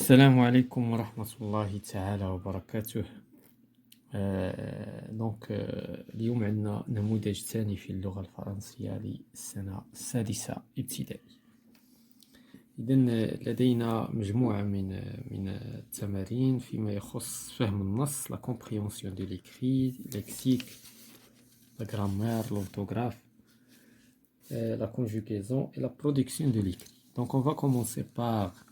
السلام عليكم ورحمة الله تعالى وبركاته. اليوم عندنا نموذج ثاني في اللغة الفرنسية للسنة السادسة ابتدائي. إذن لدينا مجموعة من التمارين فيما يخص فهم النص, la compréhension de l'écrit, lexique, la grammaire, l'orthographe, la conjugaison et la production de l'écrit. Donc on va commencer par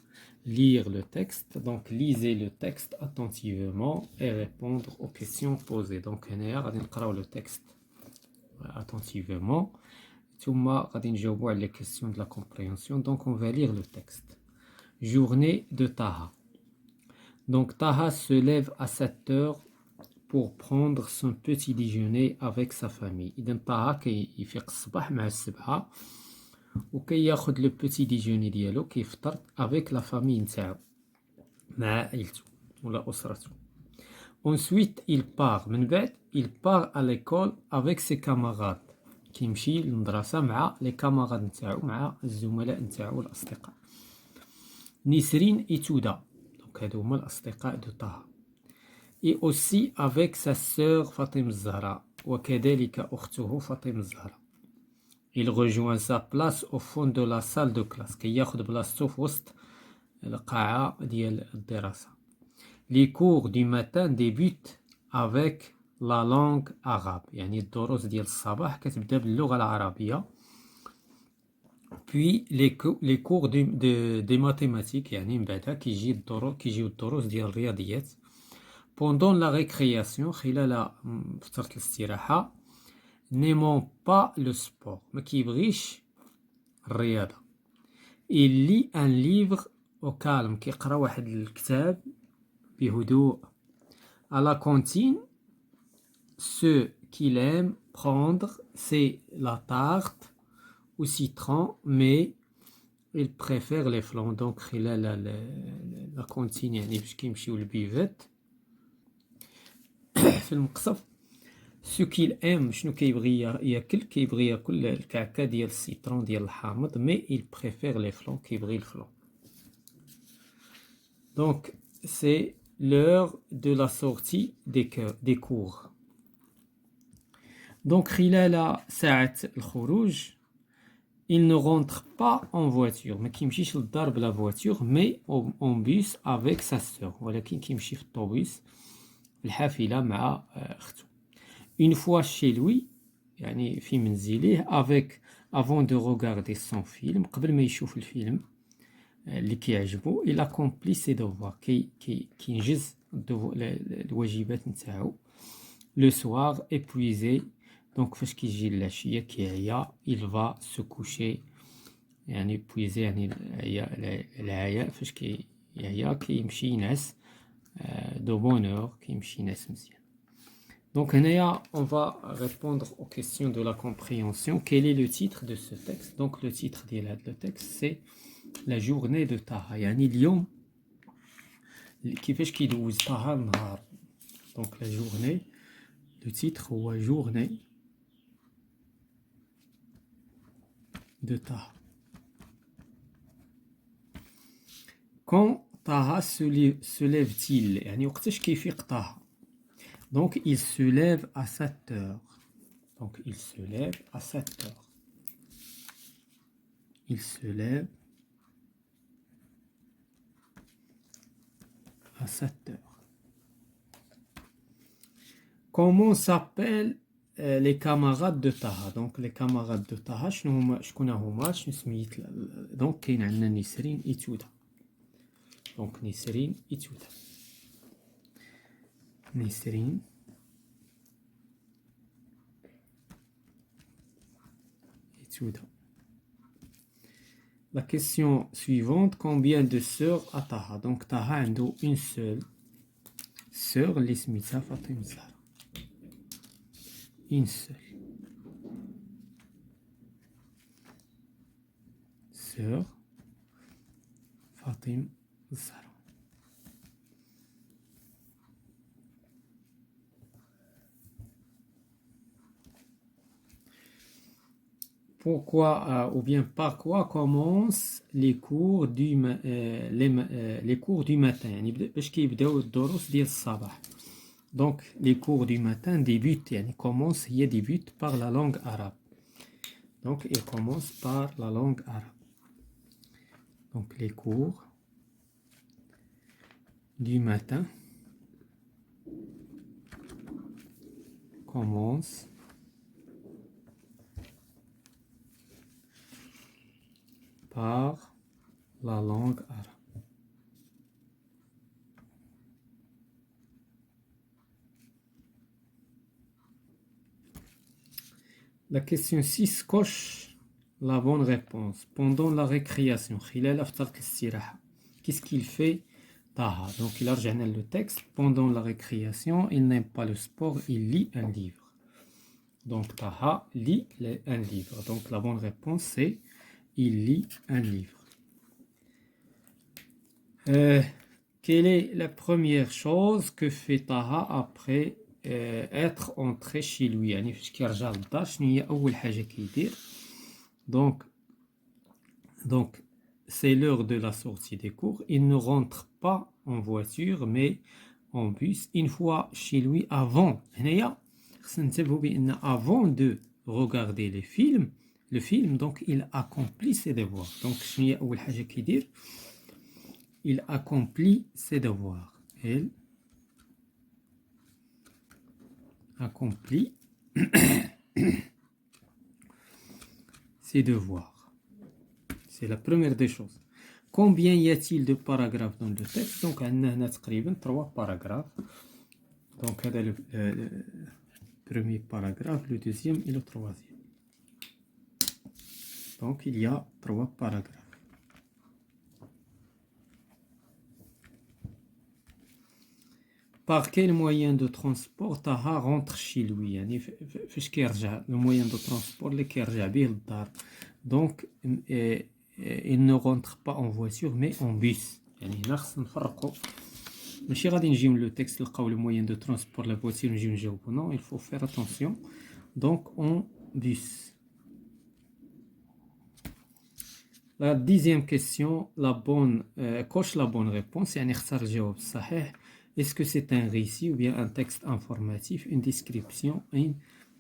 lire le texte. Donc lisez le texte attentivement et répondre aux questions posées. Donc on va lire le texte attentivement. ثم غادي نجاوبوا على les questions de la compréhension. Donc on va lire le texte. Journée de Taha. Donc Taha se lève à 7 heures pour prendre son petit déjeuner avec sa famille. إذن طه كيفيق الصباح مع 7 وكياخد لو بوتي ديجوني ديالو كيفطر افيك لا فامي نتاعو مع عائلته ولا اسرته. Ensuite il part, من بعد il part à l'école avec ses camarades, كيمشي للمدرسة مع لي كاماراد نتاعو, مع الزملاء نتاعو الأصدقاء. نسرين et Touda, donc هادو هما الأصدقاء دو طه. Et aussi avec sa sœur فاطمة الزهراء, وكذلك أخته فاطمة الزهراء. Il rejoint sa place au fond de la salle de classe. كياخد بلاصتو في وسط القاعة ديال الدراسة. Les cours du matin débutent avec la langue arabe. يعني الدروس ديال الصباح كتبدا باللغة العربية. Puis les cours des mathématiques, يعني من بعدها كيجيو الدروس ديال الرياضيات. Pendant la récréation, خلال فترة الاستراحة, n'aimant pas le sport, ما كيبغيش الرياضة. Il lit un livre au calme, كيقرا واحد الكتاب بهدوء. À la cantine, ce qu'il aime prendre, c'est la tarte au citron, mais il préfère les flancs. Donc خلال la cantine يعني باش كيمشيو للبيفات في المقصف, ce qu'il aime, شنو كيبغي ياكل, كيبغي ياكل الكعكة ديال السيترون ديال الحامض, mais il préfère les flancs, كيبغي الفلون. Donc c'est l'heure de la sortie des cours. Donc خلال ساعة الخروج, il ne rentre pas en voiture, ما كيمشيش للدار بلا voiture, mais en bus avec sa sœur, ولكن كيمشي في الطوبيس الحافلة مع أخته. Une fois chez lui, يعني في منزله, avant de regarder son film, قبل ما يشوف الفيلم اللي كيعجبو, il accomplit ses devoirs, كينجز الواجبات نتاعو. Le soir, épuisé, donc فاش كيجي العشية كيعيا, il va se coucher, يعني épuisé يعني العياء, فاش كيعيا كيمشي ينعس de bonne heure, كيمشي ينعس مزيان. Donc, on va répondre aux questions de la compréhension. Quel est le titre de ce texte? Donc, le titre du texte, c'est La journée de Taha. يعني اليوم كيفاش كيدوز طه النهار. Donc, la journée, le titre هو Journée de Taha. Quand Taha se lève-t-il? يعني وقتاش كيفيق طه. Donc, il se lève à 7 heures. Donc, il se lève à 7 heures. Il se lève à 7 heures. Comment s'appellent les camarades de Taha? Donc, les camarades de Taha, شكون هما سميت. Donc, كاين عندنا نسرين et Touda. Donc, نسرين et Touda. نسرين et Touda. La question suivante, combien de sœurs a Taha? Donc Taha a une seule sœur, اللي سميتها فاطمة الزهراء. Une seule sœur, Fatima الزهراء. pourquoi ou bien par quoi commencent les cours les cours du matin يعني باش كيبداو الدروس ديال الصباح. Donc les cours du matin débutent يعني commencent هي débute par la langue arabe. Donc ils commencent par la langue arabe. Donc les cours du matin commencent par la langue arabe. La question 6 coche la bonne réponse. Pendant la récréation, qu'est-ce qu'il fait Taha? Donc il a rejoint le texte. Pendant la récréation, il n'aime pas le sport, il lit un livre. Donc Taha lit un livre. Donc la bonne réponse c'est il lit un livre. Quelle est la première chose que fait Taha après être entré chez lui يعني فاش كيرجع للدار شنو هي أول حاجة كيدير donc c'est l'heure de la sortie des cours. Il ne rentre pas en voiture mais en bus une fois chez lui avant هنايا خصنا ننتبهوا بأن avant de regarder le film donc il accomplit ses devoirs. Donc شنو هي أول حاجة كيدير il accomplit ses devoirs. Il accomplit ses devoirs. C'est la première des choses. Combien y a-t-il de paragraphes dans le texte? Donc, on a تقريبا 3 paragraphes. Donc, c'est le premier paragraphe, le deuxième et le troisième. Donc, il y a 3 paragraphes. Par quel moyen de transport Taha rentre chez lui يعني فاش كيرجع le moyen de transport اللي كيرجع به للدار. Donc il ne rentre pas en voiture mais en bus. يعني هنا خصنا نفرقوا ماشي غادي نجيو لو تكست نلقاو le moyen de transport la voiture نجيو نجاوبوا. Non, il faut faire attention. Donc en bus. La 10e question, coche la bonne réponse يعني اختار الجواب الصحيح. Est-ce que c'est un récit ou bien un texte informatif, une description, une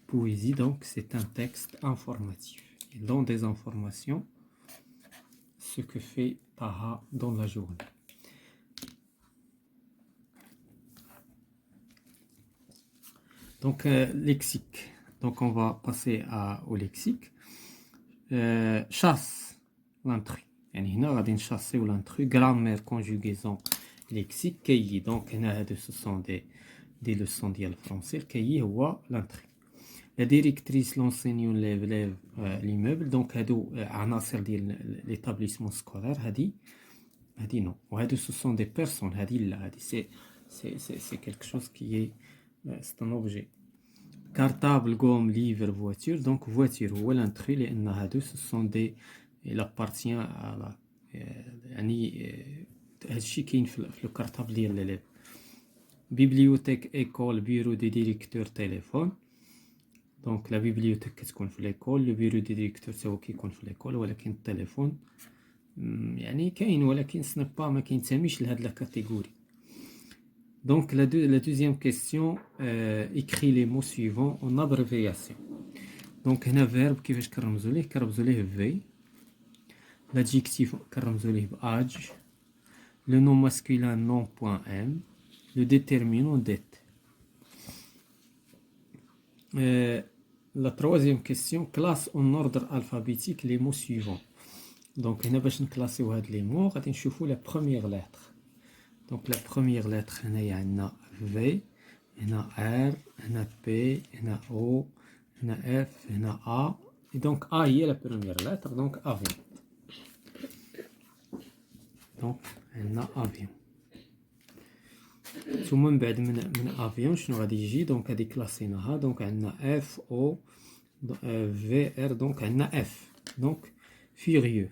poésie? Donc, c'est un texte informatif. Il donne des informations, ce que fait Taha dans la journée. Donc, lexique. Donc, on va passer au lexique. Chasse, l'intrus. يعني هنا غادي نشاسيو l'intrus. Grammaire, conjugaison, lexique, cahier. Donc, ce sont des leçons de français. Le cahier, c'est l'intrus. La directrice, l'enseignant, l'élève, l'immeuble. Donc, عناصر ديال l'établissement scolaire. هادي non. Ce sont des personnes. C'est quelque chose qui est... C'est un objet. Cartable, gomme, livre, voiture. Donc, voiture, ou l'intrus, ce sont des... Il appartient à la... هادشي كاين في الكارطابل ديال l'élève. Bibliothèque, école, bureau de directeur, téléphone. Donc la bibliothèque كتكون في l'école, le bureau de directeur حتى هو كيكون في l'école, ولكن التليفون يعني كاين ولكن سنبا ما كينتميش لهاد لا كاتيجوري. Donc la deuxième question, écrit les mots suivants en abréviation. Donc هنا verbe كيفاش كنرمزوا ليه v. L'adjectif كنرمزوا ليه ب age. Le nom masculin nom.m. Le déterminant d'être. La troisième question, classe en ordre alphabétique les mots suivants. Donc, on va classer les mots. On va voir la première lettre. Donc, la première lettre, on a V, on a R, on a P, on a O, on a F, on a A. Et donc, A est la première lettre, donc avion. Donc, on a avion. ثم من بعد من افيون شنو غادي يجي دونك هذه كلاسيناها دونك عندنا اف او في ار دونك عندنا اف دونك فيغيو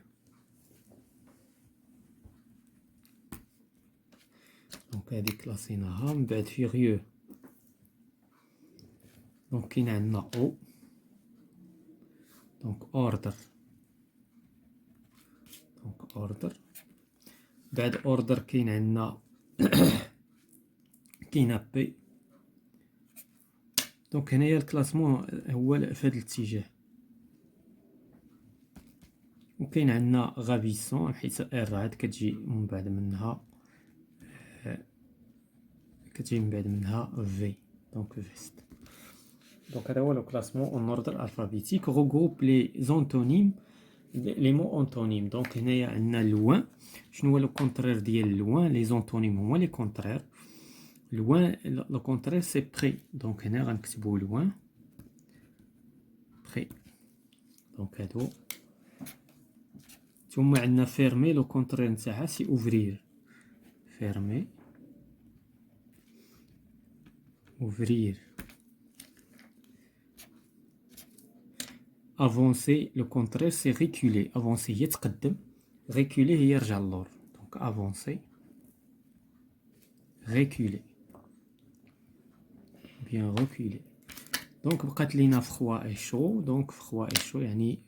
دونك هذه كلاسيناها من بعد فيغيو دونك كاين عندنا او دونك اوردر. دونك اوردر. بعد اوردر كاين عندنا كاينه بي. دونك هنايا الكلاسمون هو في هذا الاتجاه. وكاين عندنا غابيسون حيت ار عاد كتجي من بعد منها في. دونك فيست. دونك هذا هو لو كلاسمون اون اوردر الفابيتيك regroupe لي زونتونيم لي مو اونتونيم. دونك هنايا عندنا لوان. شنو هو لو كونترير ديال لوان؟ لي زونتونيم هما لي كونترير. لوان لو كونترير سي بري. دونك هنا غنكتبو لوان بري. دونك هادو. ثم عندنا فيرمي لو كونترير نتاعها سي اوفرير. فيرمي اوفرير. افونسي لو كونترير سي ريكولي. افونسي هي تقدم، ريكولي هي يرجع للور. دونك افونسي ريكولي بيان ريكولي. دونك بقات لينا فخوا اي شو. دونك فخوا اي شو يعني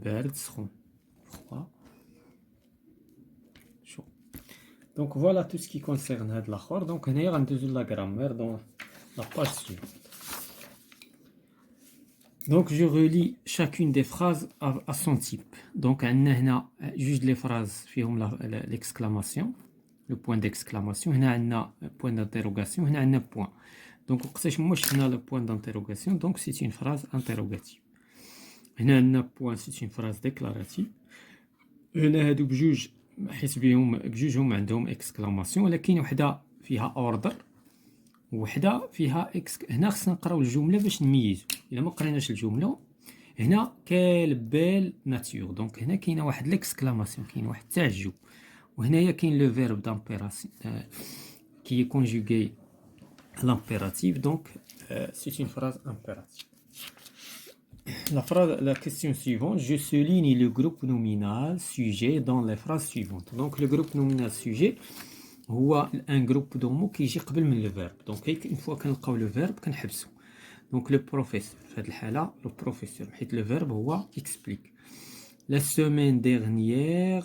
بارد سخون. فخوا شو. دونك فوالا تو سكي كونسيرن هاد الاخر. دونك هنايا غندوزو لا غرامير دون لا باج سويفونت. Donc je relis chacune des phrases à son type. Donc عندنا هنا جوج لي فراز فيهم l'exclamation, le point d'exclamation. هنا عندنا point d'interrogation. هنا عندنا point. Donc وقتاش ما شفنا le point d'interrogation, donc c'est une phrase interrogative. هنا عندنا point, c'est une phrase déclarative. هنا هادو بجوج حيت بهم بجوجهم عندهم exclamation، ولكن وحده فيها order وحده فيها هنا خصنا نقراو الجمله باش نميزو. الا ما قريناش الجمله هنا كالبال ناتور. دونك هنا كاينه واحد ليكسكلاماسيون، كاين واحد التعجب. وهنايا كاين لو فيرب دامبيراسيون كي كونجوغي l'impératif. Donc c'est une phrase impérative. La question suivante, je souligne le groupe nominal sujet dans les phrases suivantes. Donc le groupe nominal sujet هو ان جروب دو مو كيجي قبل من لو فيرب. دونك اون فوا كنلقاو لو فيرب كنحبسو. دونك لو بروفيسور في هذه الحاله لو بروفيسور حيت لو فيرب هو اكسبليك. لا سيمين ديرنيير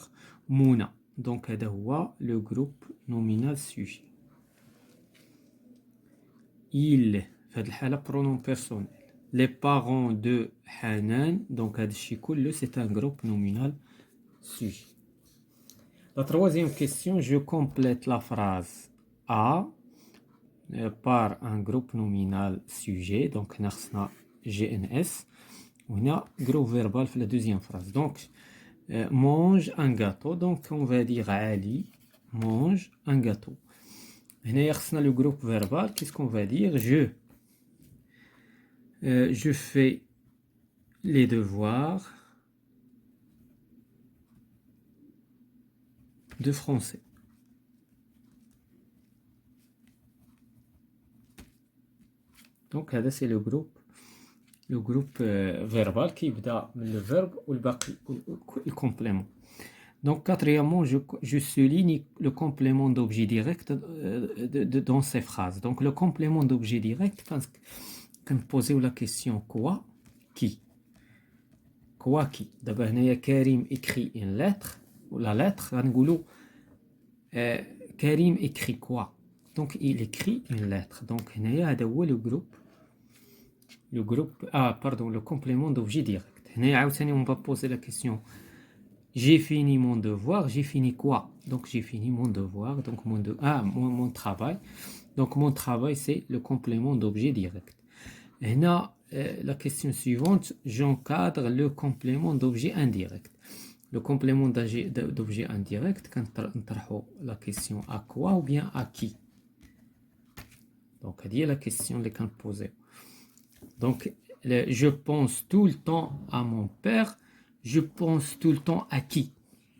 منى. دونك هذا هو لو جروب نومينال سوجي. il في هذه الحاله برونون بيرسونيل. لي بارون دو حنان. دونك هذا الشيء كله سي ان جروب نومينال سوجي. La troisième question, je complète la phrase A par un groupe nominal sujet. Donc, on a GNS. On a groupe verbal pour la deuxième phrase. Donc, mange un gâteau. Donc, on va dire Ali mange un gâteau. On a le groupe verbal. Qu'est-ce qu'on va dire? Je fais les devoirs de français. Donc, c'est le groupe verbal qui est le verbe ou le complément. Donc, quatrièmement, je souligne le complément d'objet direct dans ces phrases. Donc, le complément d'objet direct, quand vous posez la question quoi, qui? Quoi, qui? D'abord, Karim écrit une lettre, ou la lettre, Karim écrit quoi? Donc, il écrit une lettre. Donc, il y a le groupe, le complément d'objet direct. On va poser la question. J'ai fini mon devoir. J'ai fini quoi? Donc, j'ai fini mon devoir. Donc, mon travail. Donc, mon travail, c'est le complément d'objet direct. Et là, la question suivante, j'encadre le complément d'objet indirect. Le complément d'objet indirect, quand on la question à quoi ou bien à qui. Donc, il y a la question qu'on pose. Donc, je pense tout le temps à mon père. Je pense tout le temps à qui?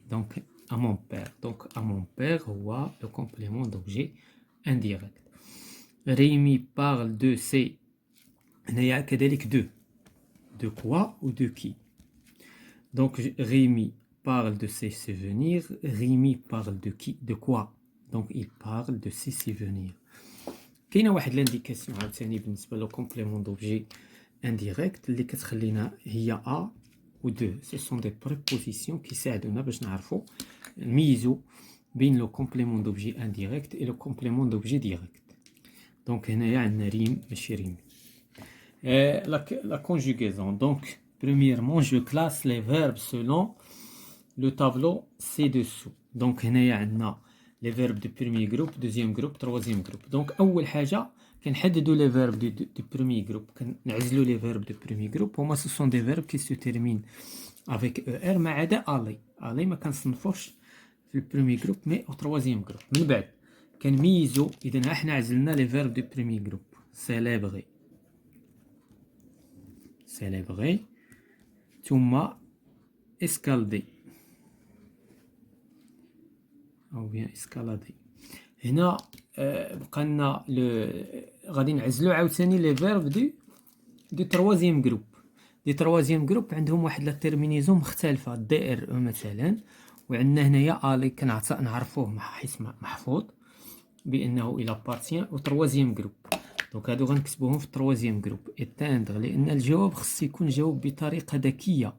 Donc, à mon père. Donc, à mon père, ou le complément d'objet indirect. Rémi parle de ses... Il y a de quoi ou de qui? Donc, Rémi parle de ses souvenirs. Rémi parle de qui? De quoi? Donc, il parle de ses souvenirs. كاينه واحد لانديكاسيون عاوتاني بالنسبه لو كومبليمون دوبجي indirect اللي كتخلينا هي A و 2. Ce sont des prépositions كيساعدونا باش نعرفوا نميزوا بين لو كومبليمون دوبجي indirect et le complément d'objet direct. Donc هنايا عندنا ريم ماشي ريم. La conjugaison. Donc premièrement je classe les verbes selon le tableau ci-dessous. Donc هنايا عندنا les verbes du premier groupe, deuxième groupe, troisième groupe. Donc أول حاجة كنحددوا les verbes du premier groupe. كنعزلوا les verbes du premier groupe. هما ce sont des verbes qui se terminent avec ER ما عدا aller. aller ما كنصنفوش في البريمي جروب مي او troisième جروب. من بعد كنميزوا اذا احنا عزلنا les verbes du premier groupe. célébrer célébrer ثم escalader او bien escalader. هنا بقى لنا غادي نعزلوا عاوتاني les verbes du troisième groupe. دي troisième groupe عندهم واحد لا تيرمينيزون مختلفه دي ار او مثلا، وعندنا هنايا الي كنعرفوه حيت محفوظ بانه الى بارتيان او troisième groupe. دونك هادو غنكتبوهم في troisième groupe. éteindre لان الجواب خص يكون جواب بطريقه ذكيه.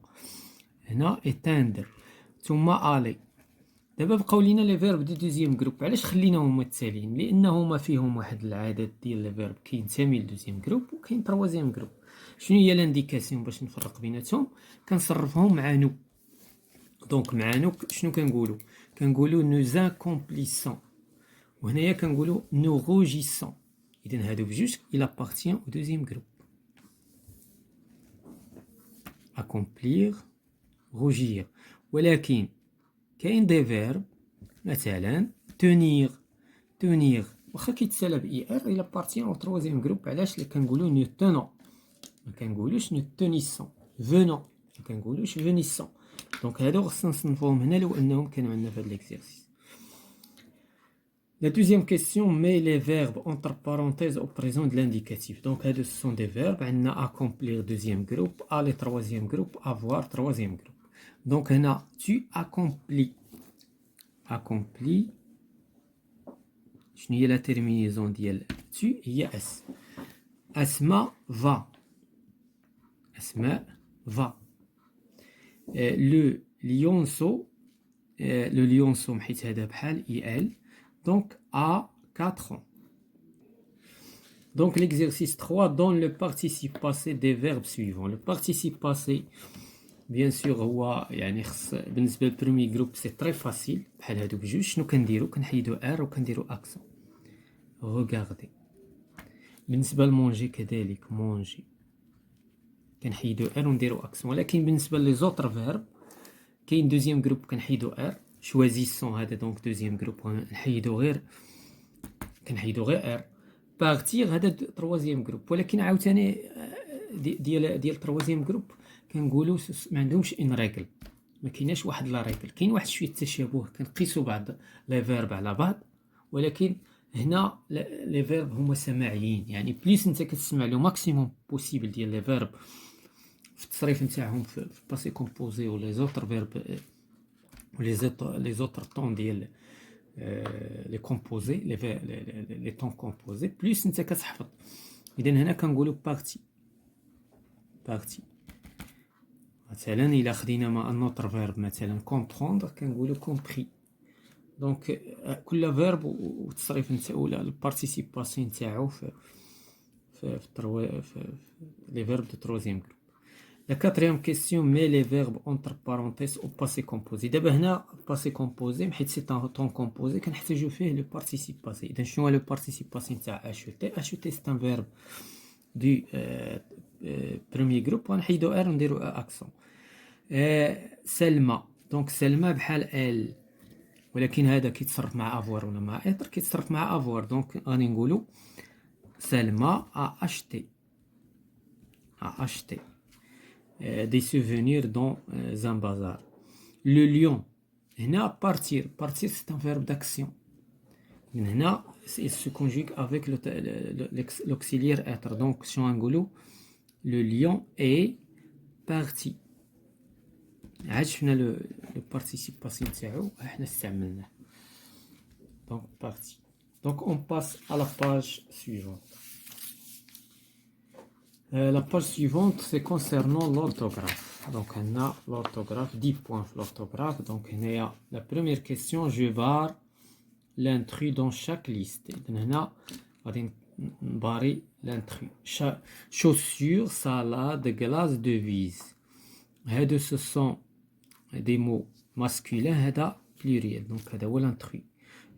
هنا éteindre ثم الي. دابا بقاو لينا لي فيرب دي دوزيام جروب. علاش خليناهم متتاليين؟ لانهما فيهم واحد العدد ديال لي فيرب كينتمي لدوزيام جروب وكاين تروازيام جروب. شنو هي لانديكاسيون باش نفرق بيناتهم؟ كنصرفهم مع نو. دونك مع نو شنو كنقولوا نو انكومبليسون، وهنايا كنقولوا نو روجيسون. اذا هادو بجوج الى بارتيان او دوزيام جروب. accomplir rougir. ولكن كاين دي فيرب مثلا tenir واخا كيتسالى ب ار الى بارتيان او troisième groupe. علاش؟ اللي كنقولوا نو تونون ما كنقولوش نو تونيسون. فونون ما كنقولوش فونيسون. دونك هادو خصنا نصنفوهم هنا لو انهم كانوا عندنا في هاد ليكزيرسيس. La deuxième question met les verbes entre parenthèses au présent de l'indicatif. Donc, ce sont des verbes. On a accomplir deuxième groupe, aller troisième groupe, avoir troisième groupe. Donc, on a tu accomplis. Accompli. Je n'ai la terminaison d'yel. Tu, yes. Asma va. Asma va. Le lionceau. Le lionceau, m'hit hada bhal, il. Donc, à 4 ans. Donc, l'exercice 3 donne le participe passé des verbes suivants. Le participe passé, bien sûr, هو يعني بالنسبة للبريمي جروب c'est très facile. بحال هادو بجوج شنو كنديرو؟ كنحيدو ار وكنديرو اكسون. Regardez. بالنسبة لمونجي كذلك مونجي كنحيدو ار ونديرو اكسون. ولكن بالنسبة لي زوتر فيرب كاين دوزيام جروب كنحيدو ار. choisissons هذا دونك دوزيام جروب نحيدو غير ار. بارتير هذا تروازيام جروب. ولكن عاوتاني ديال تروازيام جروب كنقولوا ما عندهمش ان ريغل. ما كايناش واحد لا ريغل. كاين واحد شويه التشابه كنقيسوا بعض لي فيرب على بعض. ولكن هنا لي فيرب هما سماعيين. يعني بليس انت كتسمع لو ماكسيموم بوسيبل ديال لي فيرب في التصريف نتاعهم في باسي كومبوزي ولي زوتر فيرب les autres temps ديال les composés les temps composés plus انت كتحفظ. اذا هنا كنقولوا بارتي مثلا الا خدينا مع نوتر فيرب مثلا كومبروندر كنقولوا كومبري. دونك كل فيرب والتصريف نتاعو ولا البارتيسيباسيون نتاعو في لي فيرب دو تروزيام جروب. La quatrième question met les verbes entre parenthèses au passé composé. دابا هنا passé composé حيت سي طون كومبوزي كنحتاجو فيه لو participe passé. اذا شنو هو لو participe passé نتاع acheter سي ان فيرب دو premier group ونحيدو ار ونديرو اكسون. سلمى دونك سلمى بحال ال، ولكن هذا كيتصرف مع افوار ولا مع اتر؟ كيتصرف مع افوار. دونك غادي نقولو سلمى a acheté des souvenirs dans un bazar. Le lion هنا partir c'est un verbe d'action. من هنا il se conjugue avec l'auxiliaire être. donc شنو غنقولوا؟ le lion est parti. عاد شفنا لو participe passé نتاعو احنا استعملناه. donc parti. donc on passe à la page suivante. La page suivante, c'est concernant l'orthographe. Donc, on a l'orthographe, 10 points l'orthographe. Donc, on a la première question, je barre l'intrus dans chaque liste. On a barrer l'intrus. Chaussures, salade, glace, devise. Ce sont des mots masculins, هذا pluriel. Donc, هذا هو l'intrus.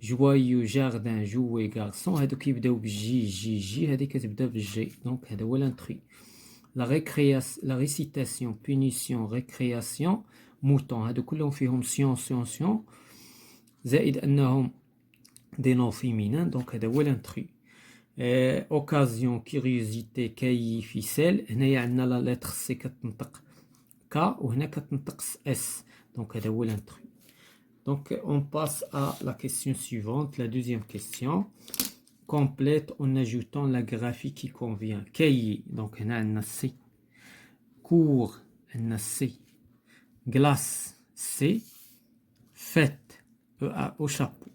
joyeux, jardin, jouet, garçon. هادو كيبداو بالجي جي جي. هذه كتبدا بالجي. Donc, هذا هو l'intrus. La récitation, punition, récréation, mouton. هادو كلهم فيهم سيون سيون سيون. زائد أنهم des noms féminins. Donc, هذا هو l'intrus. occasion, curiosité, cahier, ficelle. هنايا عندنا la lettre C كتنطق K وهنا كتنطق S. Donc, هذا هو l'intrus. Donc, on passe à la question suivante, la deuxième question. Complète en ajoutant la graphie qui convient. Cahier, donc on a C. Cours, on a C. Glace, C. Fête, au chapeau.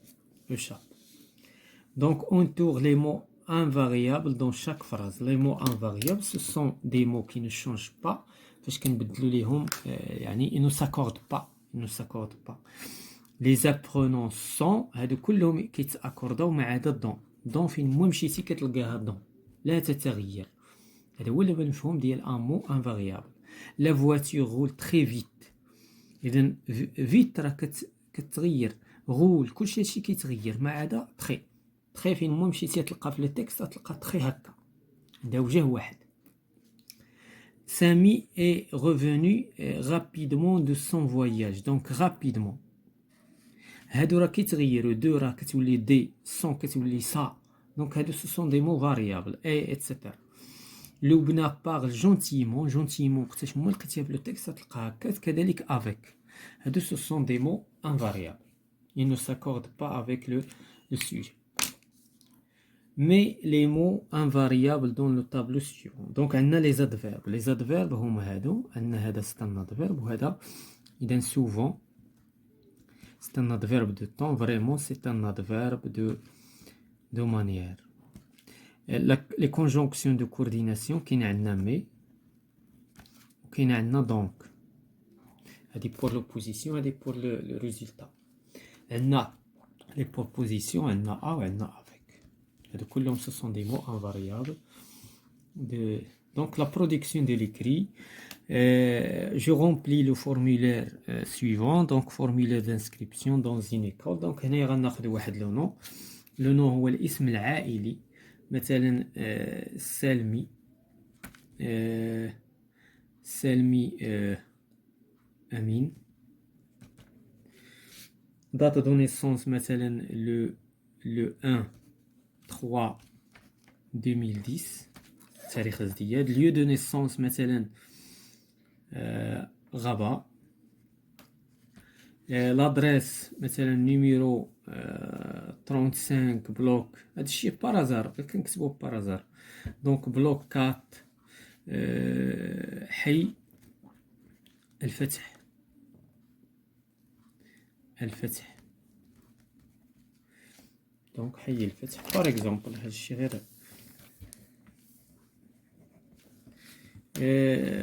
Donc, on tourne les mots invariables dans chaque phrase. Les mots invariables, ce sont des mots qui ne changent pas. Parce qu'ils ne s'accordent pas. Les apprenants sont هادو كلهم كيتأكورداو ما عدا الضون. ضون فين ما مشيتي كتلقاها ضون لا تتغير. هذا هو المفهوم ديال ان مو انفاريابل. لا فواتور رول تري فيت. اذا فيت راه كتغير. رول كلشي هادشي كيتغير ما عدا تري. تري فين ما مشيتي تلقى في التكست تلقى تري هكا عندها وجه واحد. Samy est revenu rapidement de son voyage. Donc rapidement. هادو راه كيتغيروا. دو راه كتولي دي. سون كتولي سا. دونك هادو سو سون دي مو فاريابل اي اتسيتيرا. لبنى بارل جونتيمون. جونتيمون وقتاش ما لقيتيها في لو تكست تلقاها هكا. كذلك افيك. هادو سو سون دي مو انفاريابل. ils ne s'accordent pas avec le sujet. Mais les mots invariables dans le tableau suivant. Donc عندنا les adverbes. Les adverbes هما هادو. عندنا هذا c'est un adverbe وهذا إذا souvent c'est un adverbe de temps. Vraiment, c'est un adverbe de manière. Les conjonctions de coordination, qui n'a mais, qui n'a donc. Elle est pour l'opposition, elle est pour le résultat. Elle a les propositions, elle a à ou elle a avec. Et donc, ce sont des mots invariables. Donc, la production de l'écrit. Je remplis le formulaire suivant. Donc, formulaire d'inscription dans une école. Donc, هنا غناخذ واحد لو نو. لو نو هو الاسم العائلي. مثلا سلمي. سلمي أمين. date de naissance مثلا le 1/3/2010. تاريخ ازدياد. lieu de naissance مثلا غابة. l'adresse مثلا numéro 35 بلوك. هادشي بارازار كنكتبو بارازار. دونك بلوك 4 حي الفتح. دونك حي الفتح بار اكزومبل. هادشي غير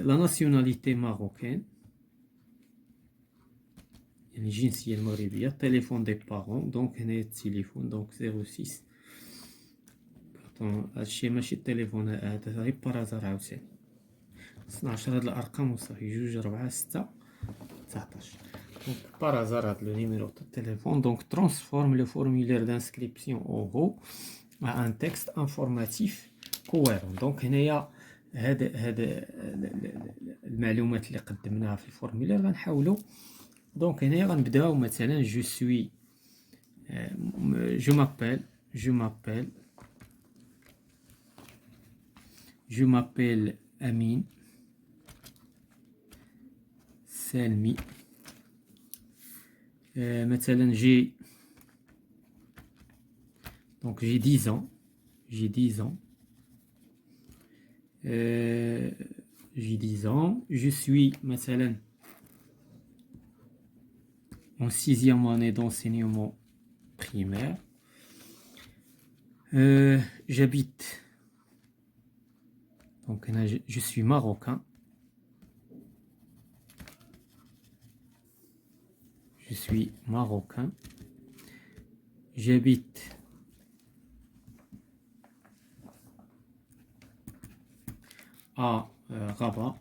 la nationalité marocaine. يعني الجنسية المغربية. téléphone des parents. دونك هنايا التليفون. دونك 06. هادشي ماشي التليفون هذا غير بارازار عاوتاني. 12 هاد الأرقام وصافي. 2 4 6 19. Donc par hasard le numéro de téléphone. Donc transforme le formulaire d'inscription oraux à un texte informatif cohérent. Donc هنايا هاد المعلومات اللي قدمناها في الفورمولير غنحاولوا. دونك هنايا غنبداو مثلا je suis je m'appelle Amin. Salmi. مثلا j'ai 10 ans. J'ai 10 ans. Je suis مثلا en 6e année d'enseignement primaire. J'habite Donc là, je suis marocain. Je suis marocain. J'habite à Rabat.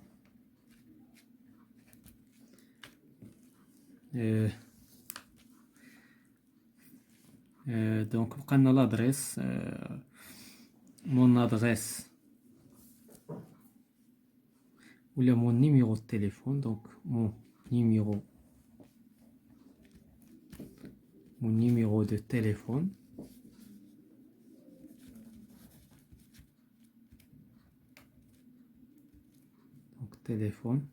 Donc, on a l'adresse. Mon adresse. Ou là, mon numéro de téléphone. Donc, mon numéro de téléphone. Donc, téléphone.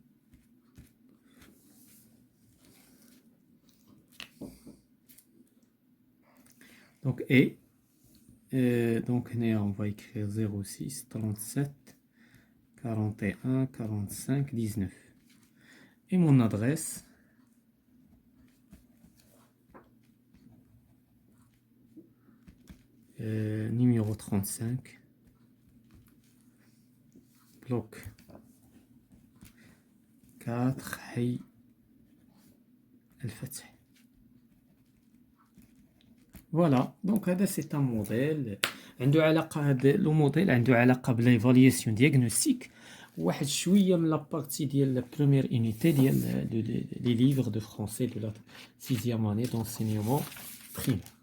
Donc, donc, on va écrire 06 37 41 45 19. Et mon adresse. Numéro 35. Bloc 4 حي الفتح. Voilà, donc c'est un modèle عنده علاقة هذا لو موديل عنده علاقة بالإيفالياسيون دياغنوستيك واحد شوية من لابارتي ديال لا بروميير اونيتي ديال لي ليفر دو فرونسي دو لا 6e année d'enseignement primaire.